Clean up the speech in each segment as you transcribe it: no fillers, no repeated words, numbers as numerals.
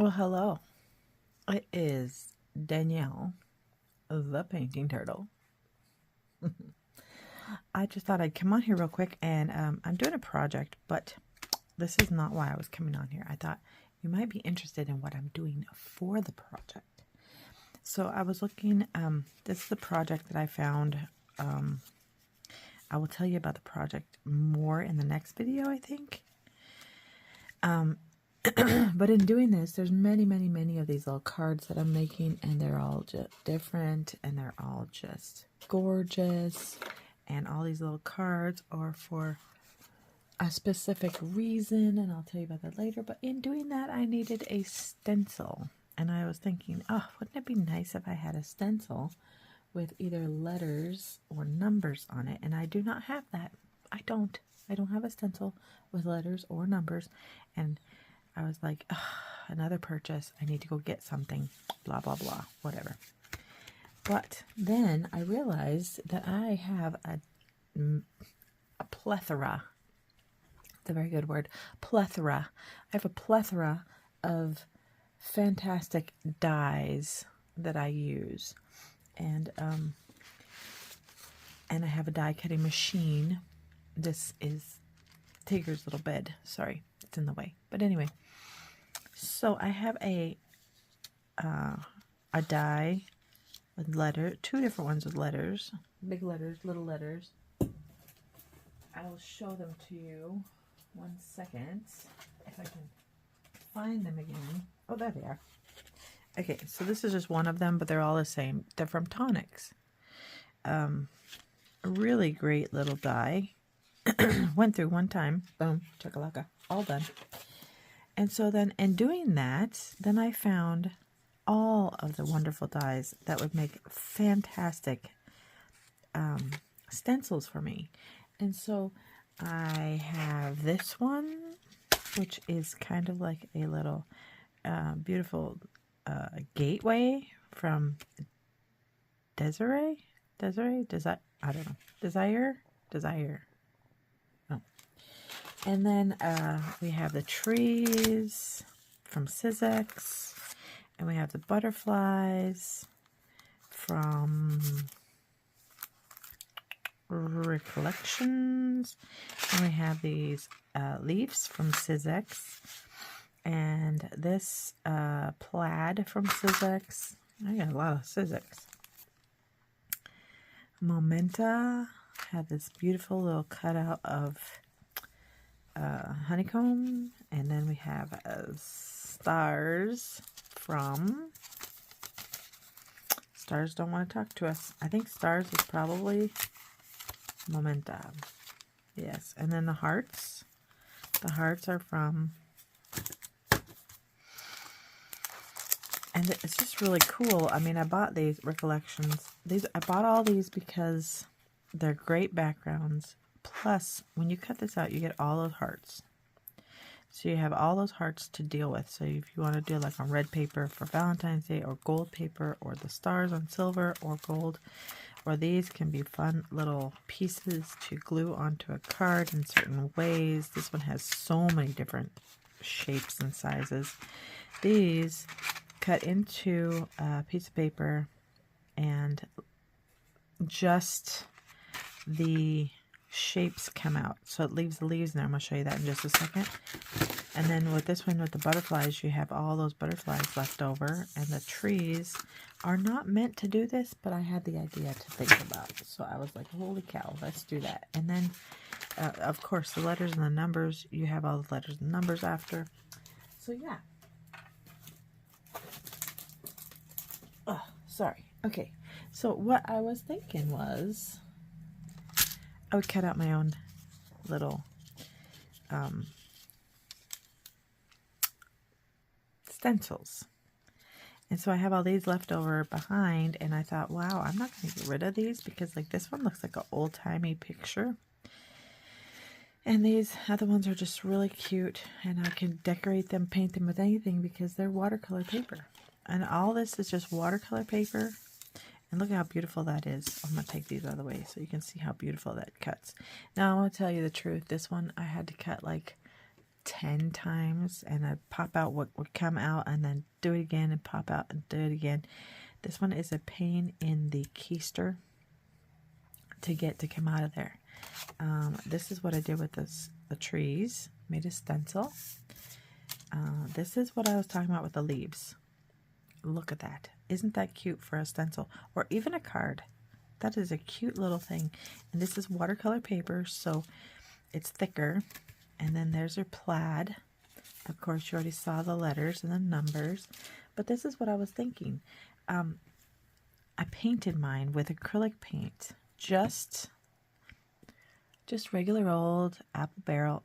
Well, hello. It is Danielle, the painting turtle. I just thought I'd come on here real quick, and I'm doing a project, but this is not why I was coming on here. I thought you might be interested in what I'm doing for the project. So I was looking, this is a project that I found. I will tell you about the project more in the next video, I think. But in doing this, there's many of these little cards that I'm making, and they're all just different, and they're all just gorgeous, and all these little cards are for a specific reason, and I'll tell you about that later. But in doing that, I needed a stencil, and I was thinking, oh, wouldn't it be nice if I had a stencil with either letters or numbers on it? And I do not have that. I don't have a stencil with letters or numbers, and I was like, another purchase. I need to go get something, blah, blah, blah, whatever. But then I realized that I have a plethora. It's a very good word. Plethora. I have a plethora of fantastic dyes that I use. And I have a die cutting machine. This is Tigger's little bed. Sorry, it's in the way. But anyway, so I have a die with two different ones with letters, big letters, little letters. I will show them to you. 1 second, if I can find them again. Oh, there they are. Okay, so this is just one of them, but they're all the same. They're from Tonics. A really great little die. Went through one time. Boom, chakalaka, all done. And so then in doing that, then I found all of the wonderful dies that would make fantastic stencils for me. And so I have this one, which is kind of like a little beautiful gateway from Desire. I don't know. Desire. Oh. And then we have the trees from STENCILS, and we have the butterflies from Recollections, and we have these leaves from STENCILS, and this plaid from STENCILS. I got a lot of STENCILS. Momenta had this beautiful little cutout of honeycomb, and then we have stars from Stars Don't Want to Talk to Us. I think stars is probably Momenta. Yes, and then the hearts. The hearts are from, and it's just really cool. I mean, I bought these Recollections. I bought all these because they're great backgrounds. Plus, when you cut this out, you get all those hearts. So you have all those hearts to deal with. So if you want to do like on red paper for Valentine's Day, or gold paper, or the stars on silver or gold, or these can be fun little pieces to glue onto a card in certain ways. This one has so many different shapes and sizes. These cut into a piece of paper, and just the shapes come out, so it leaves the leaves in there. I'm going to show you that in just a second. And then with this one, with the butterflies, you have all those butterflies left over, and the trees are not meant to do this, but I had the idea to think about, so I was like, holy cow, let's do that. And then of course the letters and the numbers, you have all the letters and numbers after. So yeah. Oh, sorry. Okay, so what I was thinking was I would cut out my own little stencils. And so I have all these left over behind, and I thought, wow, I'm not going to get rid of these, because like this one looks like an old-timey picture. And these other ones are just really cute, and I can decorate them, paint them with anything, because they're watercolor paper. And all this is just watercolor paper. And look at how beautiful that is. I'm going to take these out of the way so you can see how beautiful that cuts. Now, I want to tell you the truth. This one I had to cut like 10 times, and I'd pop out what would come out and then do it again and pop out and do it again. This one is a pain in the keister to get to come out of there. This is what I did with the trees. Made a stencil. This is what I was talking about with the leaves. Look at that. Isn't that cute for a stencil or even a card? That is a cute little thing. And this is watercolor paper, so it's thicker. And then there's your plaid. Of course, you already saw the letters and the numbers. But this is what I was thinking. I painted mine with acrylic paint. Just regular old apple barrel.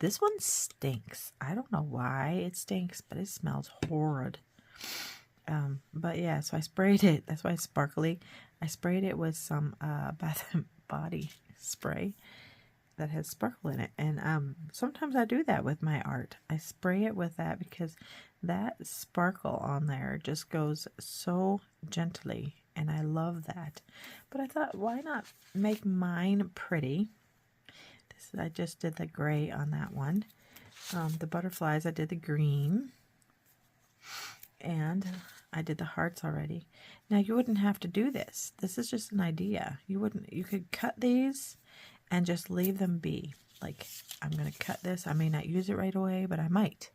This one stinks. I don't know why it stinks, but it smells horrid. But yeah, so I sprayed it. That's why it's sparkly. I sprayed it with some Bath and Body spray that has sparkle in it. And sometimes I do that with my art. I spray it with that because that sparkle on there just goes so gently. And I love that. But I thought, why not make mine pretty? I just did the gray on that one. The butterflies, I did the green. And I did the hearts already. Now, you wouldn't have to do this. This is just an idea. You could cut these and just leave them be. Like, I'm going to cut this. I may not use it right away, but I might.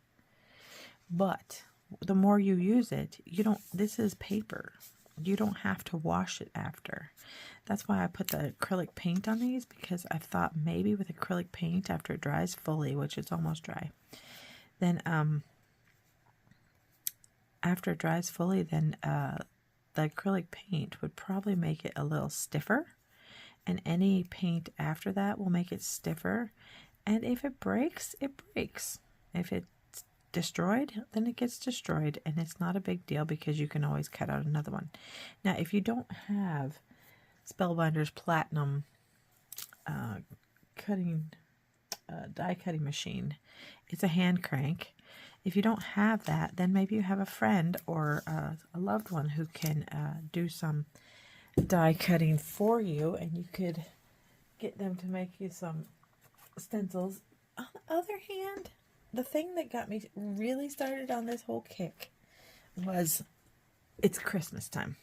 But the more you use it, this is paper. You don't have to wash it after. That's why I put the acrylic paint on these, because I thought maybe with acrylic paint, after it dries fully, which it's almost dry, then after it dries fully, then the acrylic paint would probably make it a little stiffer, and any paint after that will make it stiffer. And if it breaks, it breaks. If it's destroyed, then it gets destroyed, and it's not a big deal because you can always cut out another one. Now, if you don't have Spellbinder's Platinum die cutting machine, it's a hand crank. If you don't have that, then maybe you have a friend or a loved one who can do some die cutting for you, and you could get them to make you some stencils. On the other hand, the thing that got me really started on this whole kick was it's Christmas time.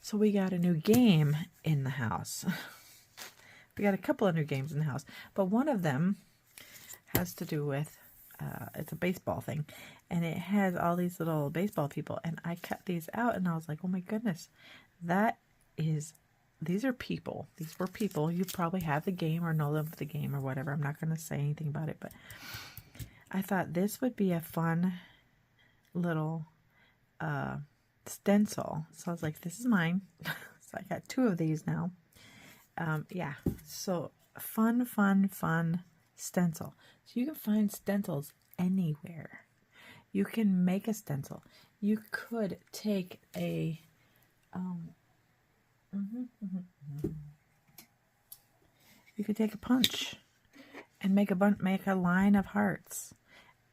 So we got a new game in the house. We got a couple of new games in the house, but one of them has to do with, it's a baseball thing, and it has all these little baseball people, and I cut these out, and I was like, oh my goodness, these are people. These were people. You probably have the game or know them for the game or whatever. I'm not going to say anything about it, but I thought this would be a fun little stencil. So I was like, this is mine. So I got 2 of these now. Yeah, so fun stencil. So you can find stencils anywhere. You can make a stencil. You could take a you could take a punch and make a line of hearts,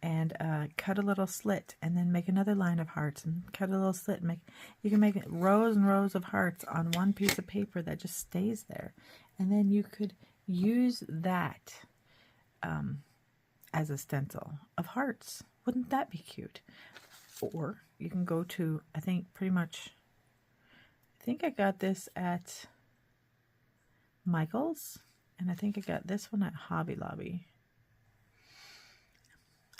and cut a little slit, and then make another line of hearts, and cut a little slit. You can make rows and rows of hearts on one piece of paper that just stays there, and then you could use that as a stencil of hearts. Wouldn't that be cute? Or you can go to, I think I got this at Michael's, and I think I got this one at Hobby Lobby.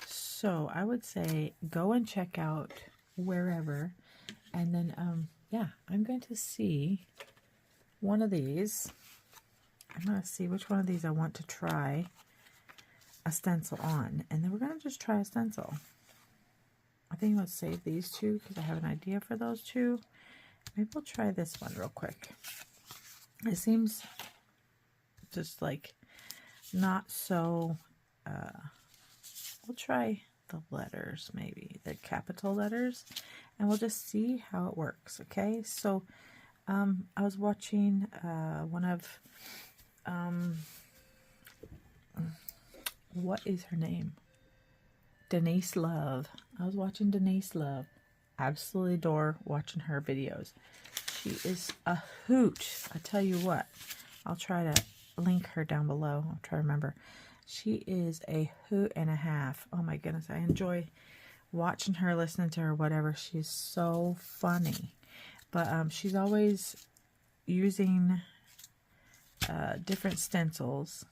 So I would say go and check out wherever, and then yeah, I'm going to see one of these. I'm going to see which one of these I want to try a stencil on, and then we're going to just try a stencil. I think let's save these 2 because I have an idea for those 2. Maybe we'll try this one real quick. It seems just like not so, we'll try the letters, maybe the capital letters, and we'll just see how it works. Okay, so I was watching one of what is her name? Denise Love. I was watching Denise Love. Absolutely adore watching her videos. She is a hoot. I tell you what. I'll try to link her down below. I'll try to remember. She is a hoot and a half. Oh my goodness, I enjoy watching her, listening to her, whatever. She's so funny. But she's always using different stencils,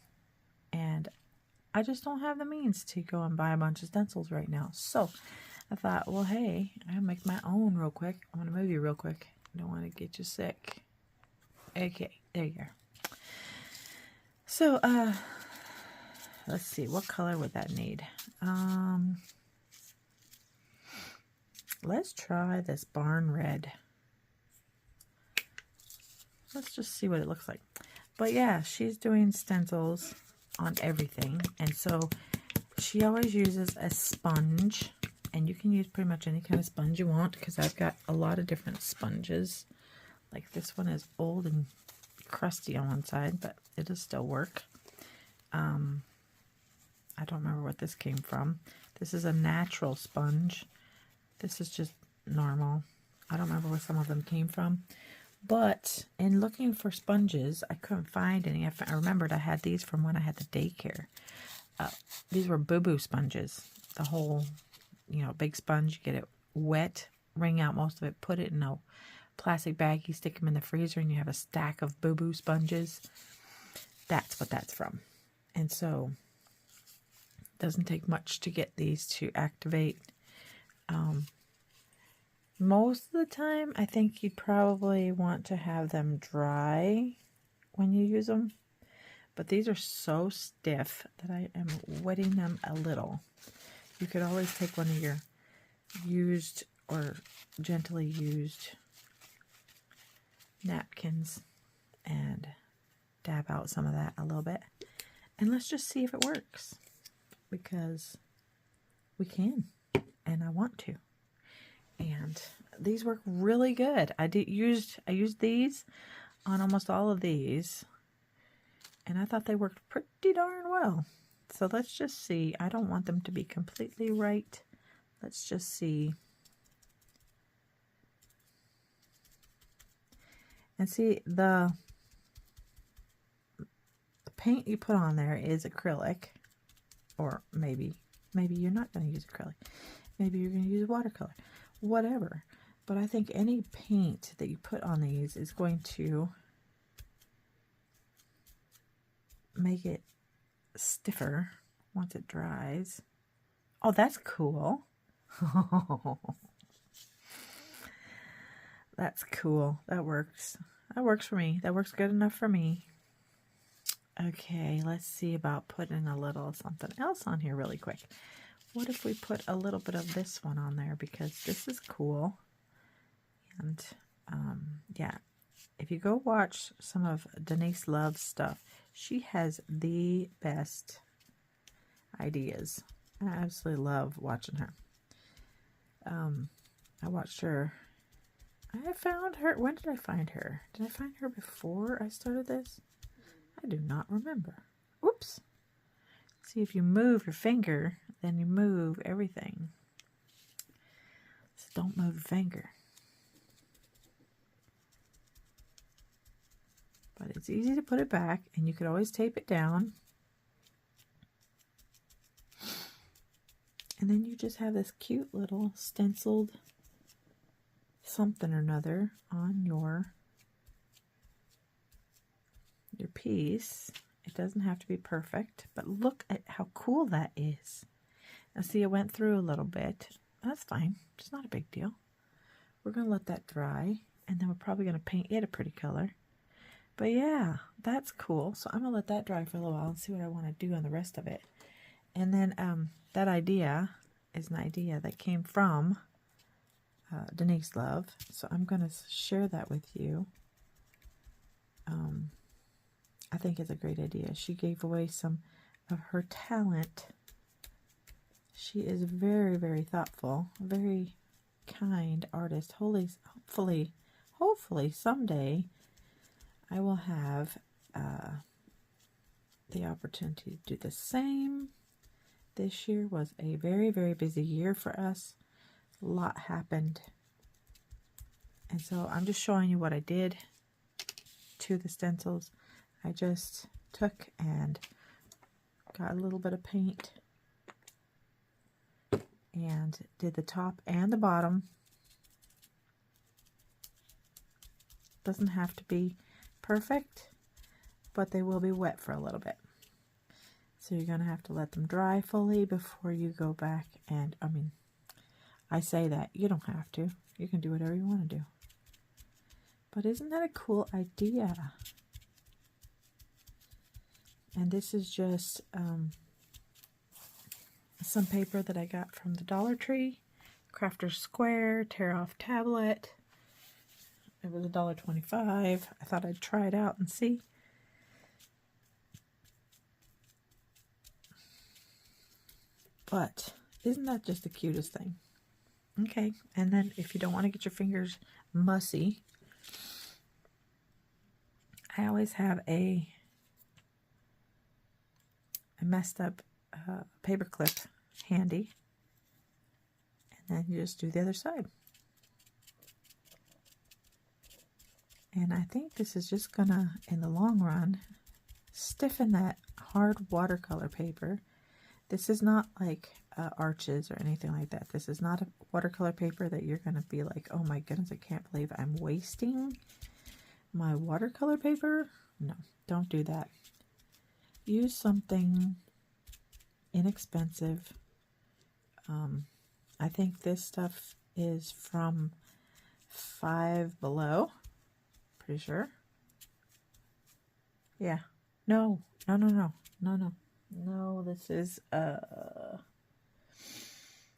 and I just don't have the means to go and buy a bunch of stencils right now. So I thought, well, hey, I'll make my own real quick. I want to move you real quick. I don't want to get you sick. Okay, there you go. So, let's see, what color would that need? Let's try this barn red. Let's just see what it looks like. But yeah, she's doing stencils on everything. And so she always uses a sponge. And you can use pretty much any kind of sponge you want, because I've got a lot of different sponges. Like this one is old and crusty on one side, but it'll still work. I don't remember what this came from. This is a natural sponge. This is just normal. I don't remember where some of them came from. But in looking for sponges, I couldn't find any. I remembered I had these from when I had the daycare. These were boo-boo sponges. The whole, big sponge. You get it wet, wring out most of it, put it in a plastic bag. You stick them in the freezer, and you have a stack of boo-boo sponges. That's what that's from. And so it doesn't take much to get these to activate. Most of the time, I think you'd probably want to have them dry when you use them. But these are so stiff that I am wetting them a little. You could always take one of your used or gently used napkins and dab out some of that a little bit. And let's just see if it works, because we can, and I want to. And these work really good. I used these on almost all of these, and I thought they worked pretty darn well. So let's just see. I don't want them to be completely right. Let's just see. And see, the paint you put on there is acrylic, or maybe you're not going to use acrylic. Maybe you're going to use watercolor, whatever. But I think any paint that you put on these is going to make it stiffer once it dries. Oh, that's cool. That's cool. That works. That works for me. That works good enough for me. Okay, let's see about putting a little something else on here really quick. What if we put a little bit of this one on there, because this is cool. And yeah, if you go watch some of Denise Love's stuff, she has the best ideas. I absolutely love watching her. I watched her. I found her. When did I find her? Did I find her before I started this? I do not remember. Oops. See, if you move your finger, then you move everything. So don't move your finger. But it's easy to put it back, and you could always tape it down. And then you just have this cute little stenciled something or another on your piece. It doesn't have to be perfect, but look at how cool that is. Now see, it went through a little bit. That's fine. It's not a big deal. We're going to let that dry, and then we're probably going to paint it a pretty color. But yeah, that's cool. So I'm going to let that dry for a little while and see what I want to do on the rest of it. And then that idea is an idea that came from Denise Love. So I'm going to share that with you. I think it's a great idea. She gave away some of her talent. She is very, very thoughtful, very kind artist. Hopefully someday I will have the opportunity to do the same. This year was a very, very busy year for us. A lot happened. And so I'm just showing you what I did to the stencils. I just took and got a little bit of paint and did the top and the bottom. Doesn't have to be perfect, but they will be wet for a little bit. So you're going to have to let them dry fully before you go back and, I say that, you don't have to. You can do whatever you want to do. But isn't that a cool idea? And this is just some paper that I got from the Dollar Tree. Crafter's Square, tear off tablet. It was $1.25. I thought I'd try it out and see. But isn't that just the cutest thing? Okay, and then if you don't want to get your fingers mussy, I always have a messed up paper clip handy, and then you just do the other side. And I think this is just gonna, in the long run, stiffen that hard watercolor paper. This is not like arches or anything like that. This is not a watercolor paper that you're gonna be like, oh my goodness, I can't believe I'm wasting my watercolor paper. No, don't do that. Use something inexpensive. I think this stuff is from Five Below. Pretty sure. Yeah. No,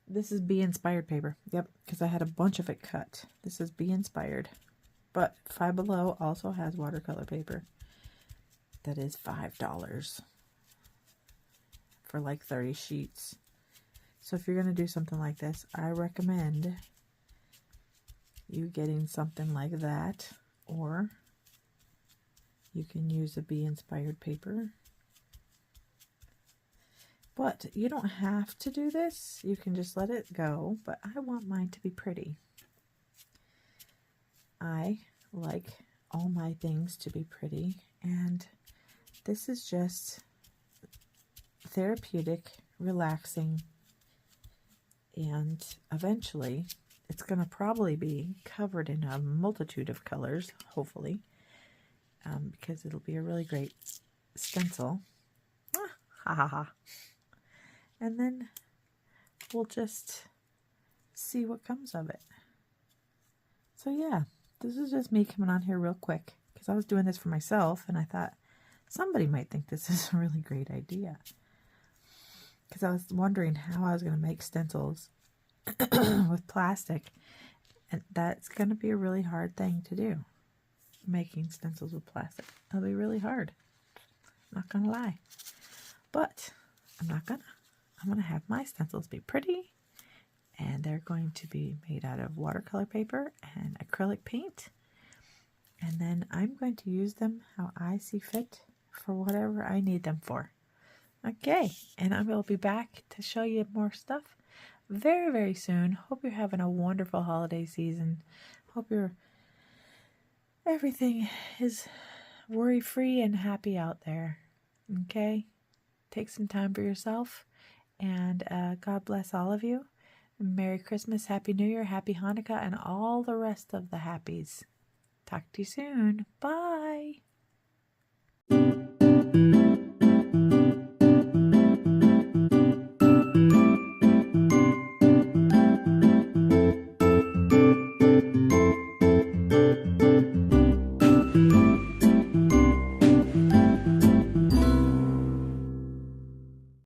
this is Be Inspired paper. Yep, because I had a bunch of it cut. This is Be Inspired. But Five Below also has watercolor paper that is $5 for like 30 sheets. So if you're going to do something like this, I recommend you getting something like that, or you can use a Be Inspired paper. But you don't have to do this. You can just let it go, but I want mine to be pretty. I like all my things to be pretty, and this is just therapeutic, relaxing, and eventually it's going to probably be covered in a multitude of colors, hopefully, because it'll be a really great stencil. Ha ha ha. And then we'll just see what comes of it. So yeah, this is just me coming on here real quick, because I was doing this for myself, and I thought somebody might think this is a really great idea. Because I was wondering how I was going to make stencils with plastic, and that's going to be a really hard thing to do. Making stencils with plastic. It'll be really hard. I'm not going to lie. But I'm going to have my stencils be pretty, and they're going to be made out of watercolor paper and acrylic paint. And then I'm going to use them how I see fit for whatever I need them for. Okay, and I will be back to show you more stuff very, very soon. Hope you're having a wonderful holiday season. Hope everything is worry-free and happy out there. Okay? Take some time for yourself, and God bless all of you. Merry Christmas, Happy New Year, Happy Hanukkah, and all the rest of the happies. Talk to you soon. Bye.